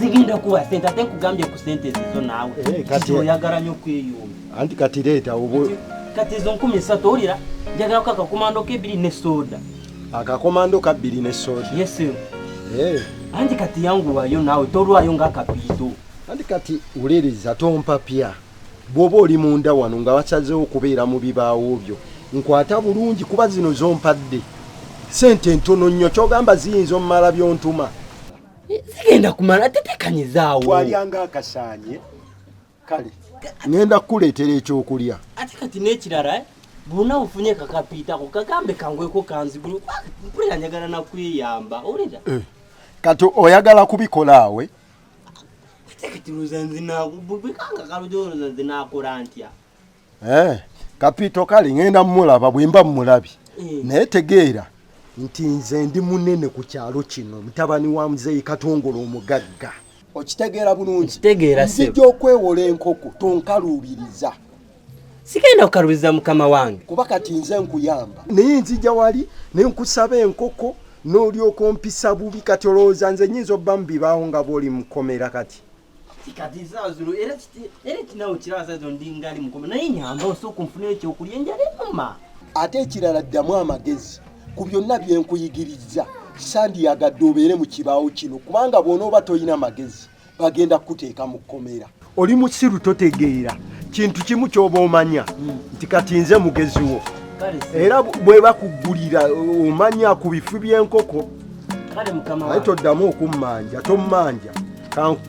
sigenda kuwa sente ate nkugambye ku sente zizo naawe kati oyagala nnyo kweyomba anti kati leeta obo kati ezo 13 owulira njagala ko akakomando k'ebiri ne soda akakomando ka 2 ne soda yes anti kati yangu wayo naawe tolwayo ng'akapiito anti kati uliriza tompapya bw'oba oli munda wano nga wasazeewo okubeera mu bibaawo byo nkwata bulungi kuba zino zompadde sente ntono nnyo kyogamba ziyinza omumala byontuma zigenda kumala tetekanyizaawo twalyanga akasaanye kale ngenda kukuleetera ekyokulya ate kati n'ekirala bwona ofunye kakapiitako kagambe kangweko kanzigulu mpulira njagala nakweyamba owulira kati oyagala kubikola awe ate kati luza nzinakubikanga kalujoloza nzinakola ntya kapiito kale ngenda mmulaba bwe mba mmulabi naye tegeera nti nze ndi munene ku kyalo kino mutabani wa muzeeyi Katongolo omugagga okitegeera bulungi nzijja okwewola enkoko tonkaluubiriza sigenda kukaluubiriza mukama wange kuba kati nze nkuyamba naye nzijja wali ne nkusaba enkoko n'olyoka ompisa bubi kati olowooza nze nnyinza obba mu bibaawo nga bw'oli mukomera kati kati zazulu era kinawo kirasazo ndingali mukomera naye nyamba osooka nfunira ekyokulya enjala ennuma ate ekirala ddamu amagezi ku byonna bye nkuyigiriza sandiyagadde obeere mu kibaawo kino kubanga bw'onooba toyina magezi bagenda kukuteeka mu kkomera oli musiru totegeera kintu kimu ky'oba omanya nti kati nze mugezi wo era bwe bakuggulira omanya ku bifu by'enkoko naye toddamu okummanja tommanja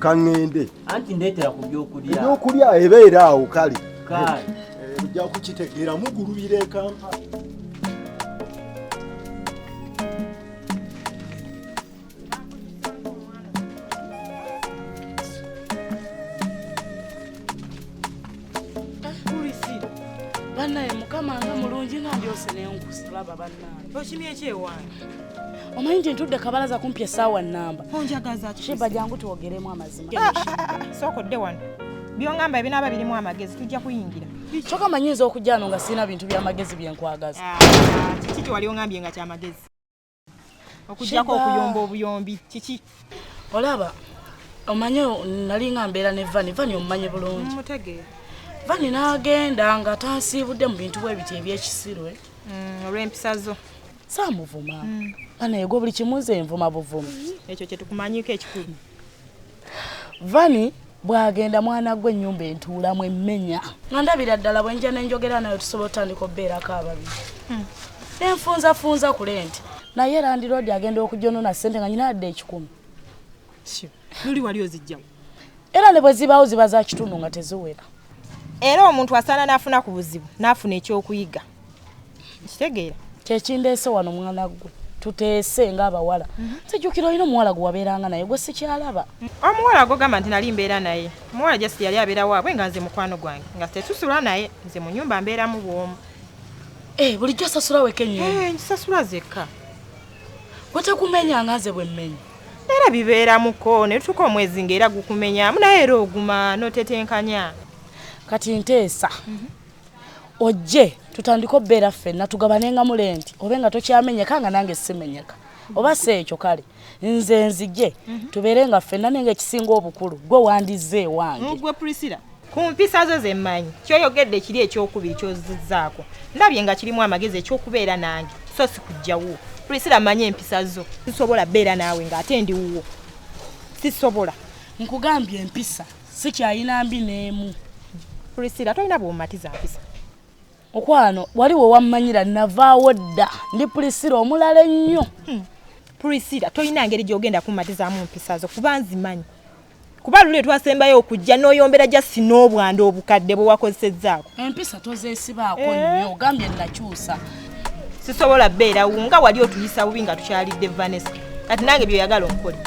kaŋŋende anti ndeetera ku byokulya ebyokulya ebeera awo kale ojja kukitegeera mugulubira ekampa Banaye mukama nga mulungi nga byose nenkusalaba banaye. Okimye ekyewaani. Omanyi nti ntudde kabalaza kumpi essaawa nnamba. Onjagaza ki? Shiba jangu twogeremu amazima. Sookodde wano. Byongamba ebinaaba birimu amagezi tujja kuyingira. Kyokka manyinza okujja wano nga sirina bintu by'amagezi bye nkwagaza. Kiki kye wali ongambye nga kyamagezi? Okujjako okuyomba obuyombi kiki? Olaba omanyi nali nga mbeera ne Vani omumanye bulungi. Mutegeera. Vani n'agenda nga tansiibudde mu bintu bwe biti ebyekisirwe. Olw'empisa zo. Saamuvuma. Banaye gwe buli kimu nze nvuma buvumu. Ekyo kye tukumanyiko ekikulu. Vani bw'agenda mwana gwe ennyumba entuulamu emmenya. Nga ndabira ddala bwe nja nenjogera nayo tusobola otandika obbeerako ababiri. Nenfunzafunza ku lenti. Naye landiroodi agenda okujonona ssente nga nyina adde 10. Luli wali ozijjawo. Era ne bwe zibaawo ziba za kitundu nga teziwera. Era omuntu asaana n'afuna ku buzibu n'afuna ekyokuyiga. Kitegeera. Kyekindeese wano mwana gwe. Tuteese ng'abawala. Sijjukira olina omuwala gwe wabeeranga naye gwe sikyalaba. Omuwala agogamba nti nali mbeera naye. Omuwala Jesi yali abeera waabwe nga nze mukwano gwange. Nga tetusula naye nze mu nnyumba mbeeramu bw'omu. Bulijjo osasula weka ennyumba. Nsasula zekka. Bwe tekumenya nga nze bwe mmenya. Era bibeeramuko ne tutuuka omwezi ng'era gukumenyamu naye era oguma n'otetenkanya. Kati nteesa. Ojje tutandika obbeera ffenna tugabanenga mu lenti obe nga tokyamenyeka nga nange simenyeka oba si ekyo kale nze nzije tubeere nga ffenna nenga ekisinga obukulu gwe wandize ewange. Gwe Priscilla ku mpisa zo ze mmanyi kyoyogedde kiri ekyokubiri kyozizzaako ndabye nga kirimu amagezi ekyokubeera nange so sikujjawo. Priscilla mmanyi empisa zo sisobola bbeera naawe ng'ate ndi wuwo sisobola. Nkugambye empisa sikyayina mbi n'emu. Priscilla tolina bw'omatiza mpisa. Okwano waliwo wammanyira navaawo dda ndi Priscilla omulala ennyo. Priscilla tolina ngeri gy'ogenda kummatizaamu mpisa zo kuba nzimanyi. Kuba luli twasembayo okujja n'oyombera Jasi n'obwanda obukadde bwe wakozesezzaako. Empisa tozeesibaako nnyo ogambye nakyusa. Sisobola bbeerawo nga wali otuyisa bubi nga tukyalidde Vanessa. Kati nange by'oyagala onkole.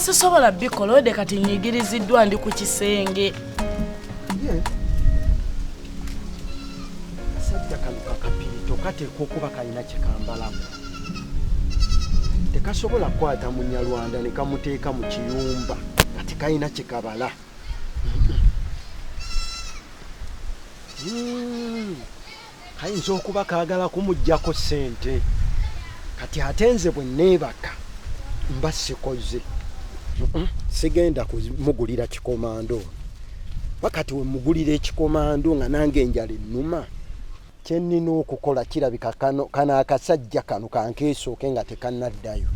Sisobola bikola ode kati nyigiriziddwa ndi ku kisenge. Kateeka okuba kalina kyekambalamu tekasobola kukwata munyalwanda ne kamuteeka mu kiyumba kati kalina kyekabala. Kayinza okuba kaagala kumuggyako ssente kati ate nze bwe neebaka mba sikoze sigenda kumugulira kikomando wakati we mugulira ekikomando nga nange enjala ennuma kyenina okukola kirabika kana akasajja kano kankeesooke nga tekannaddayo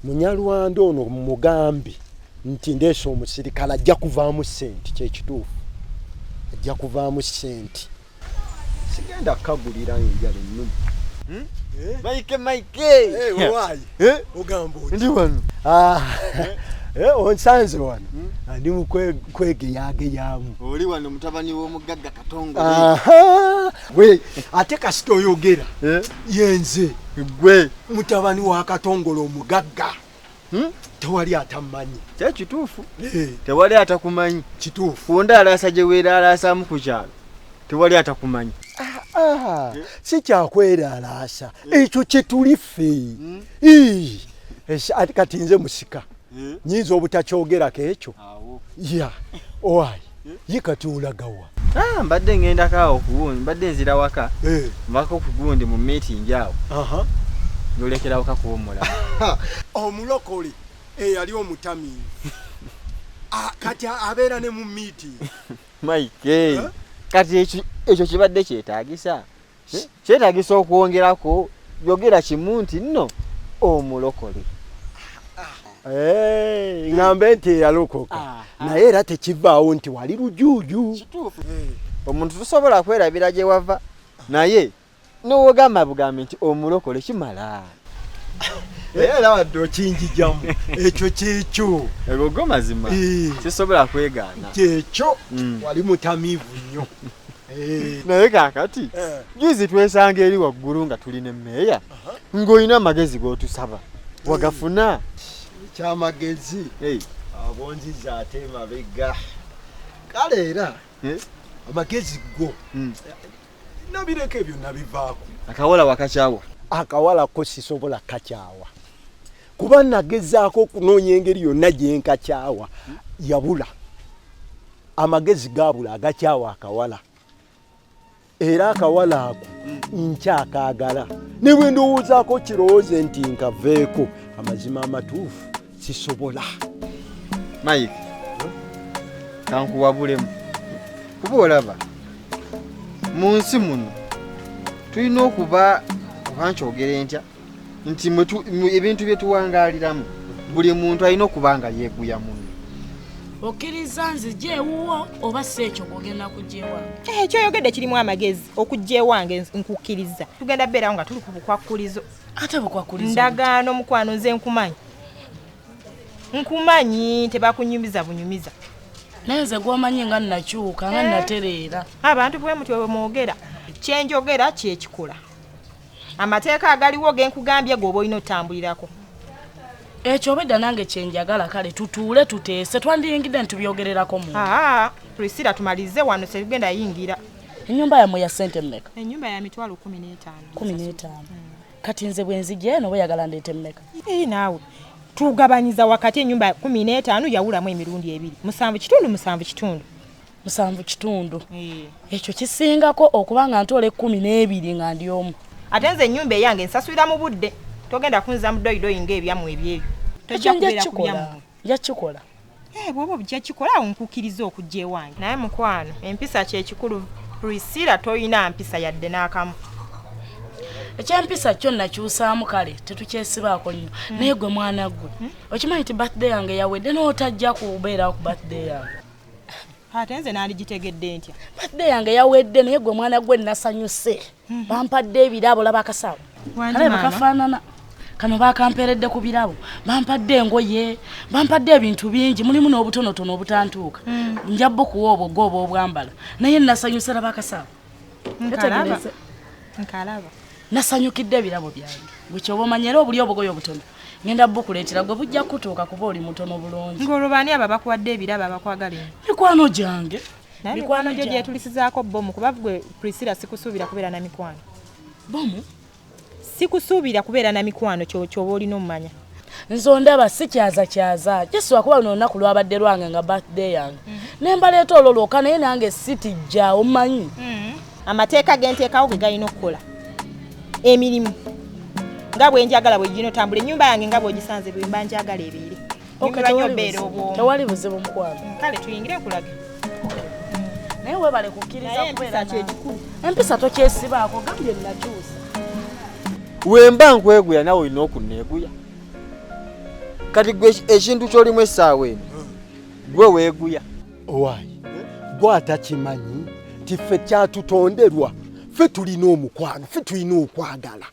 munyalwanda ono mugambi nti ndeesa omusirikale ajja kuvaamu ssente kyekituufu ajja kuvaamu ssente sigenda kukagulira enjala ennuma Mike. Why? Ogamba oti. Ndi wano. Onsanze wano. Ndi mukwegeyageyamu. Oli wano mutabani w'omugagga Katongo. We ate kasita oyogera. Yenze. Gwe. Mutabani wa Katongolo omugagga. Tewali atamanyi. Kye kituufu. Tewali atakumanyi. Kituufu. Fonda alasa gye weera alasaamu ku kyalo. Tewali atakumanyi. Si kyakweralaasa ekyo kye tuli ffe ati kati nze musika nyinza obutakyogerako ekyo ya owaayi ye kati olagawa mbadde ngendako awo kugundi mbadde nzira waka mbako kugundi mu meeting awo nolekerawo kakuwummula omulokole eyali omutamiivu kati abeera ne mu meeting Mike kati ekyo kibadde kyetaagisa kyetaagisa okwongerako yogera kimu nti nno omulokole ngambe nti eyalokoka naye era tekivaawo nti wali lujuuju omuntu tosobola kwerabira gye wava naye n'owogamba bugambe nti omulokole kimala era wadde okinjijamu ekyo kyekyo egogo mazima kisobola kwegaana kyekyo wali mutamiivu nnyo naye kaakati juzi twesanga eri waggulu nga tuli ne mmeeya ng'olina amagezi g'otusaba wagafuna kyamagezi abonziza ate mabega kale era amagezi go nabireka ebyo nabivaako akawala wakakyawa akawala ko sisobola kakyawa kuba nagezaako okunoonya engeri yonna gye nkakyawa yabula amagezi gaabula agakyawa akawala era akawala ako nkyakaagala ne bwe ndowoozaako kirowooze nti nkaveeko amazima amatuufu sisobola Mike kankuwabulemu kuba olaba mu nsi muno tulina okuba obankyogere ntya nti ebintu bye tuwangaaliramu buli muntu alina okuba nga yeeguya muno okkiriza nzije ewuwo oba si ekyo gwogenda kujja ewange ekyoyogedde kirimu amagezi okujja ewange nkukkiriza tugenda beerawo nga tuli ku bukwakkulizo ate bukwakkulizo ndagaano mukwano nze nkumanyi tebakunyumiza bunyumiza naye nze gwomanyi nga nnakyuka nga nnatereera abantu bwe mutyo bwe mwogera kyenjogera kyekikola amateeka agaliwo genkugambye gwoba olina otambulirako ekyo obedda nange kyenjagala kale tutuule tuteese twandiyingidde ntubyogererako mu Priscilla tumalize wano segenda yingira ennyumba yammwe ya ssente mmeka ennyumba ya mitwalo 15 kati nze bwe nzija eno weyagala ndeete mmeka naawe tugabanyiza wakati ennyumba 15 yawulamu emirundi 2 7 kitundu ekyo kisingako okuba nga ntole 12 nga ndi omu ate nze ennyumba eyange nsasulira mu budde togenda kunza mu doyidoyi ng'ebyamu ebyebyo tojja kubeera kulyamu yakikola bw'oba obujja kikola awo nkukkiriza okujja ewange naye mukwano empisa kyekikulu Priscilla toyina mpisa yadde n'akamu ekyempisa kyo nakyusaamu kale tetukyesibaako nnyo naye gwe mwana gwe okimanyi ti birthday yange yawedde n'otajja kubeerawo ku birthday yange ate nze nandigitegedde ntya birthday yange yawedde naye gwe mwana gwe nasanyuse bampadde ebirabo laba akasawo kale bakafaanana kano bakamperedde ku birabo bampadde engoye bampadde ebintu bingi mulimu n'obutonotono obutantuuka njabba okuwa obwo gooba obwambala naye nasanyuse laba akasawo nkalaba nasanyukidde ebirabo byange bwekyoba omanyera obuli obugoye obutono ngenda bukuleetera gwe bujja kutuuka kuba oli mutono bulungi ng'olwobaani abo bakuwadde ebirabo abakwagala mikwano gyange mikwano gyo gyetulisizaako bomu kuba gwe Priscilla sikusuubira kubeera na mikwano bomu sikusuubira kubeera na mikwano kyoba olina omumanya nze ondaba sikyaza kyesibwa kuba luno olunaku lwabadde lwange nga birthday yange nembaleeta ololwoka naye nange sitijja omanyi amateeka genteekawo ge galina okukola emirimu nga bwe njagala bwe gino tambula ennyumba yange nga bw'ogisanze bwe mba njagala ebeere tewali buzibu mukwano. Kale tuyingire kulage. Naye webale kukkiriza kubeera empisa tokyesibaako gambye nakyusa. Wemba nkweguya nawe olina okunneeguya. Kati gwe ekintu ky'olimu essaawa eno gwe weeguya. Owaayi gwe atakimanyi ti ffe kyatutonderwa ffe tulina omukwano ffe tulina okwagala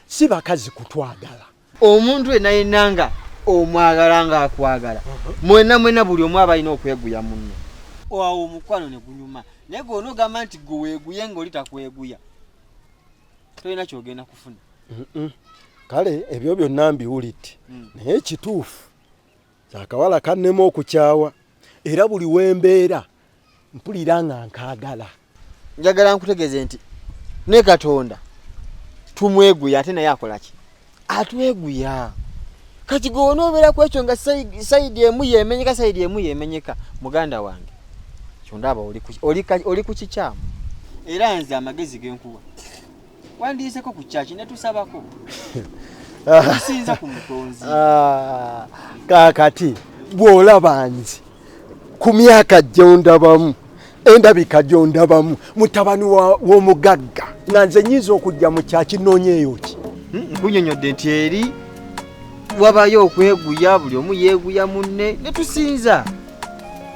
si bakazi kutwagala. Omuntu yenna omwagala nga akwagala mwena buli omu aba alina okweguya munno. Awo omukwano ne gunyuma naye gwe onoogamba nti gwe weeguye ng'oli takweguya tolina kyogenda kufuna. Kale ebyo byonna mbiwulidde naye ekituufu akawala kannema okukyawa era buli wembeera mpulira nga nkaagala. Njagala nkutegeeze nti ne Katonda tumweguya ate naye akola ki? Atweguya. Kati gwe onoobeera ku ekyo nga sayidi emu yeemenyeka sayidi emu yeemenyeka muganda wange kyondaba oli ku kikyamu. Era nze amagezi genkuwa wandiiseko ku kyaki ne tusabako tusinza ku mutonzi. Kaakati bw'olaba nze ku myaka gy'ondabamu endabika gy'ondabamu mutabani w'omugagga nga nze nyiza okujja mu kyaki noonyeeyo ki? Nkunyonyodde nti eri wabayo okweguya buli omu yeeguya munne ne tusinza.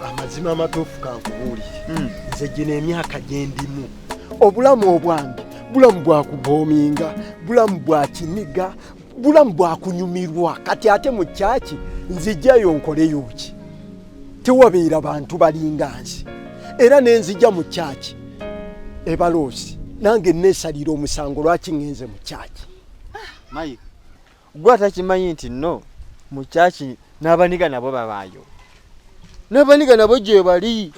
Amazima amatuufu kankubuulire nze gino emyaka gye ndimu obulamu obwange bulamu bwa kuboominga bulamu bwa kiniga bulamu bwa kunyumirwa. Kati ate mu kyaki nzijjayo nkoleyo ki? Tewabeera bantu balinga nze era nenzijja mu kyaki ebaloosi nange neesalira omusango lwaki ngenze mu kyaki. Mayi gwe atakimanyi nti no mu kyaki n'abaniga nabo babaayo n'abaniga nabo gye bali.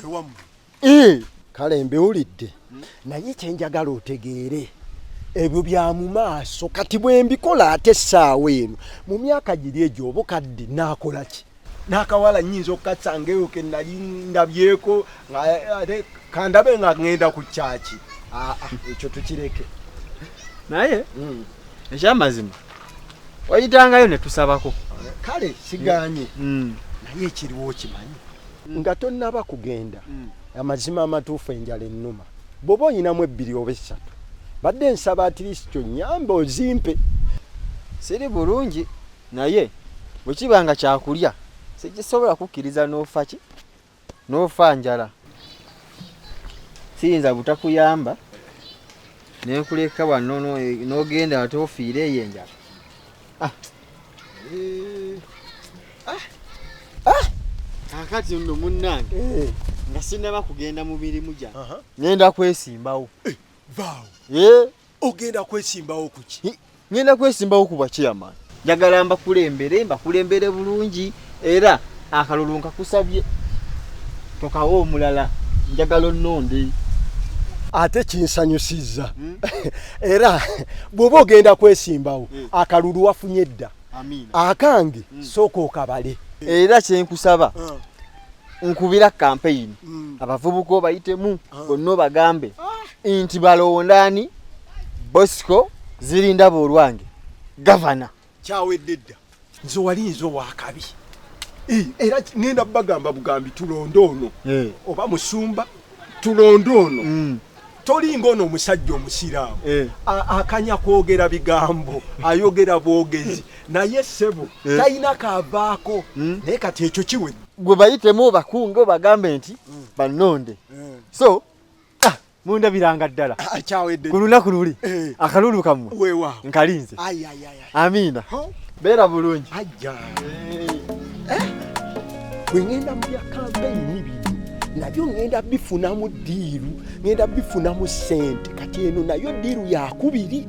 Kale mbiwulidde naye kyenjagala otegeere ebyo bya mu maaso. Kati bwe mbikola ate essaawa eno mu myaka giri egyo obukadde naakola ki? N'akawala nnyinza okukatsangaeyo ke nali ndabyeko kandabe nga ngenda ku kyaki. Ekyo tukireke. Naye ekyamazima wayitangayo ne tusabako. Kale siganye naye ekiriwo kimanyi nga tonnaba kugenda amazima amatuufu enjala ennuma bw'oba oyinamu 2 oba 3 badde nsaba atirisito nyamba ozimpe. Siri bulungi naye bwe kibanga kyakulya sikisobola kukkiriza n'ofa ki n'ofa njala. Siyinza butakuyamba nenkuleka wano n'ogenda ate ofiire eyo enjala. Kakati nno munnange nga sinnaba kugenda mu mirimu gyange ngenda kwesimbawo. Vaawo ogenda kwesimbawo ku ki? Ngenda kwesimbawo ku bwakiyamaani. Njagala mbakulembere bulungi era akalulu nkakusabye tokawo omulala njagala onnonde. Ate kinsanyusizza era bw'oba ogenda kwesimbawo akalulu wafunye dda. Akange sooka okabale. Era kyenkusaba nkubira campaign abavubuka obayitemu bonna bagambe nti balondani Bosco Zirinda Bolwange governor kyawedde dda nze walinze owakabi era ngenda bagamba bugambi tulonde ono oba musumba tulonde ono tolinga ono omusajja omusiraamu akanya kwogera bigambo ayogera bwogezi naye ssebo talina kavaako naye kati ekyo kiwe gwe bayitemu bakunge bagambe nti bannonde so mundabiranga ddala kyawedde ku lunaku luli akalulu kammwe weewaawo nkalinze amiina beera bulungi bwe ngenda mu bya kampeyini bino nabyo ngenda bifunamu ddiiru ngenda bifunamu ssente kati eno nayo ddiiru yakubiri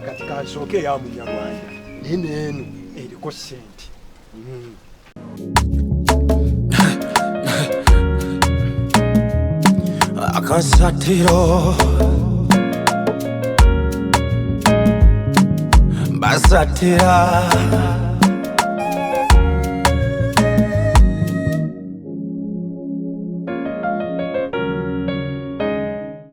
kati kansooke eya munyarwanda neneeno eriko ssente akasatiro basatira